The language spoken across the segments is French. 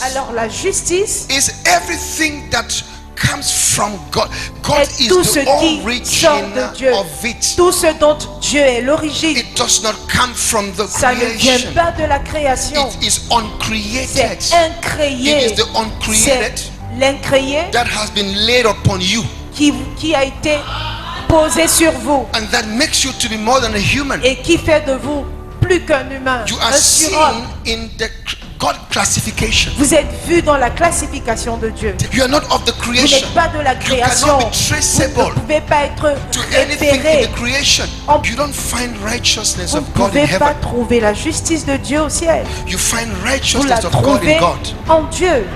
Alors la justice is everything that comes from God. God est is tout ce the qui sort origin de Dieu. of it. Tout ce dont Dieu est l'origine. It does not come from the Ça ne vient creation. pas de la création. It is uncreated. C'est incréé. It is the uncreated C'est l'incréé that has been laid upon you, qui a été posé sur vous and that makes you to be more than a human. et qui fait de vous plus qu'un humain, You are un surhomme. seen in the God classification. Vous êtes vu dans la classification de Dieu. You are not of the Vous creation. n'êtes pas de la You création. cannot be Vous ne traceable pouvez pas être to anything in repéré. the creation. On- You don't find righteousness Vous ne of God in pouvez pas heaven. trouver la justice de Dieu au ciel. You find Vous la righteousness of God trouvez in God. en Dieu.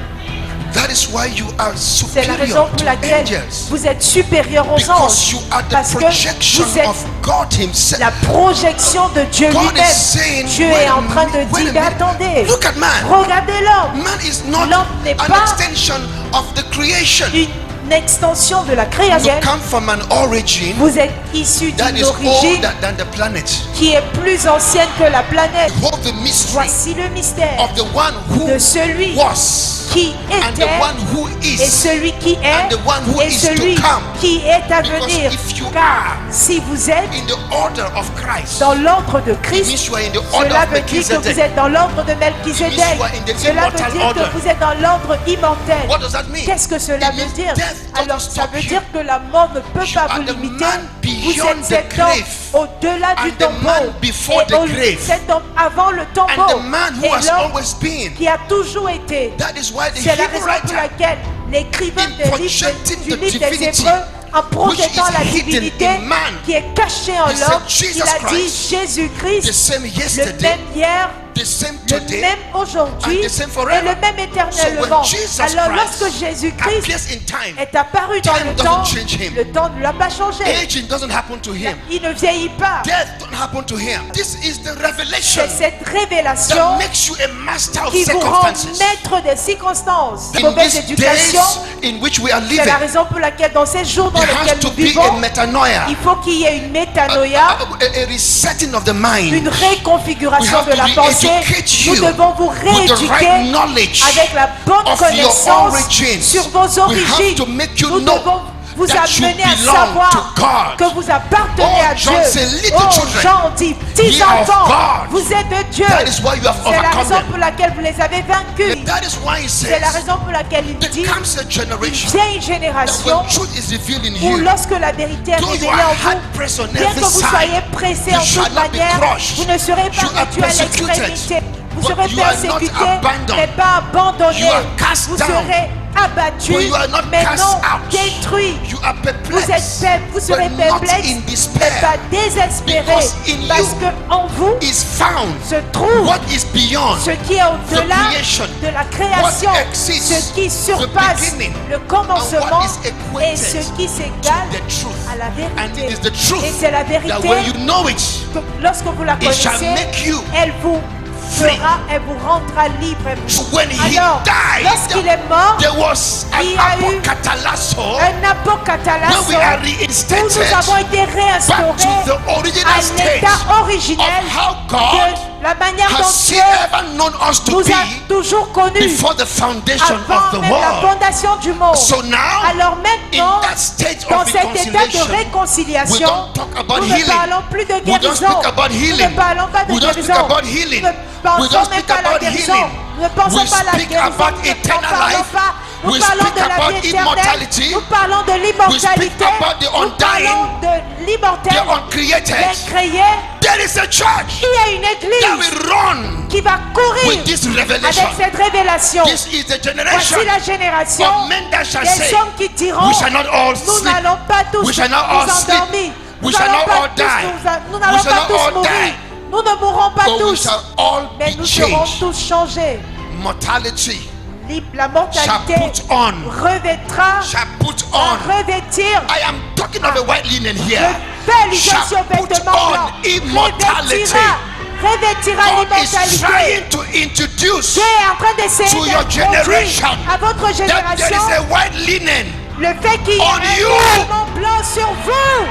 That is why you are C'est la raison superior pour to laquelle angels. vous êtes supérieur aux Because anges. you are the Parce que projection vous êtes of God Himself. la projection de Dieu God is lui-même. saying, Dieu wait est a en train de minute, wait a dire, minute. attendez, Look at man. regardez l'homme. Man is not L'homme n'est an pas extension of the creation. une extension de la You création. come from an origin Vous êtes issu that d'une is origine older than the planet. qui est plus ancienne que la planète. Hold the mystery Voici le mystère of the one who de celui was qui and the était one who et is. celui qui and the one who est et is to celui come. qui est à Because venir. if you Car are si vous êtes in the order of Christ, dans l'ordre de it Christ, means you are in the order cela of veut dire que vous Melchizedek. êtes dans l'ordre de It means Melchizedek. you are in the Cela veut immortal dire order. que vous êtes dans l'ordre immortel. What does that mean? Qu'est-ce que cela It veut means dire? death doesn't Alors ça stop veut you. dire que la mort ne peut You pas are vous the limiter. man Vous beyond êtes the cet homme grave. au-delà du And the man tombeau. before Et the grave. cet homme avant le And tombeau. the man who Et has l'homme always been. qui a toujours été. That is why the C'est la Hebrew raison pour writer, laquelle l'écrivain in du projecting livre the des divinity, Hébreux, en projetant which is la hidden divinité in man, qui est cachée en he said, l'homme, Jesus il a dit Christ, the Jésus-Christ, same le yesterday, même hier, the same le today, même aujourd'hui and the same et forever. le même So éternellement. when Jesus Alors Christ lorsque Jésus-Christ appears in time, est apparu dans time le doesn't temps, change him. le temps ne l'a pas changé. aging doesn't happen to him. Il ne vieillit pas. Death don't happen to him. This is the revelation C'est cette révélation that makes you a master of qui vous rend circumstances. maître des circonstances. In Mauvaise these éducation, days in which we are c'est la living, raison pour laquelle dans ces jours dans there has lesquels to nous be a vivons, metanoia, il faut qu'il y ait une métanoïa, a resetting of the mind. une réconfiguration We have de to la pensée. re-educate Nous you devons vous with the rééduquer right knowledge avec la bonne of your connaissance origins. sur vos We have origines. to make you Nous know devons vous that you amener à belong savoir to God. que vous appartenez Oh, à Dieu. John said, little Oh, children, Jean dit, petits ye are of enfants, God. vous êtes de Dieu. That is why you have C'est la overcome raison them. pour laquelle vous les avez vaincus. That is why he C'est la says raison pour laquelle il there dit, comes a une generation vieille that génération when truth is revealed in où you, lorsque la vérité est though you révélée are en hard vous, pressed on bien que every vous soyez side, pressés you en shall toute not be manière, crushed. vous ne serez pas You are battus à persecuted, l'extrémité. Vous but serez you are not persécutés, abandoned. mais pas abandonnés. You are cast Vous down, serez abattus, but you are not mais cast non out. détruits. You are Vous êtes perplexed, faibles, vous serez but not perplexes, in mais despair. pas désespérés, Because in parce you que en vous is found se trouve what is beyond ce qui est au-delà the creation, de la création, what exceeds ce qui surpasse the beginning, le commencement and what is equated et ce qui s'égale the truth. à la And it vérité. is the truth Et c'est la that vérité when you know it, que lorsque vous la it shall connaissez, make you elle vous free. fera, elle vous rendra libre. So when he Alors, died, lorsqu'il est mort, there was an il y a eu apokatalasso un apocatalasso when we are où reinstated nous avons été back to réinstaurés the original à state l'état originel of how God de la manière dont has Dieu ever known us to nous a be toujours connus before the foundation of avant the même la world. fondation du monde. So now, Alors in maintenant, that state dans of cet état de reconciliation, we réconciliation, don't talk about nous ne healing. parlons plus de We don't guérison. speak about Nous healing. ne parlons pas de We don't speak guérison. about Nous healing. ne We pensons don't même speak pas à la about guérison. healing. Nous ne pensons We pas à la speak guérison. about Nous n'en eternal parlons life. pas. Nous We parlons speak de la about vie éternelle. immortality. Nous parlons de We speak l'immortalité. about the Nous parlons undying, de l'immortel, the uncreated. l'incréé. There is a church Il y a une that église will run qui va courir with this avec revelation. cette révélation. This is the generation Voici la génération of men that shall des say, hommes qui diront, we shall not all nous sleep. n'allons pas tous We shall not nous all sleep. endormir. We Nous shall n'allons not pas all tous die. nous n'allons We shall pas not tous all mourir. die. Nous ne mourrons pas But we tous, shall all mais be nous serons changed. tous changés. Mortality La shall mortalité put on, revêtra, shall put va on. revêtir. I am talking of a white linen Je here. fais l'usage Shall aux put vêtements on blancs. immortality. Revêtira God is l'immortalité. trying to introduce Dieu est en train d'essayer to your d'introduire generation à votre that there génération is a white linen le fait qu'il y ait on un you. vêtement blanc sur vous.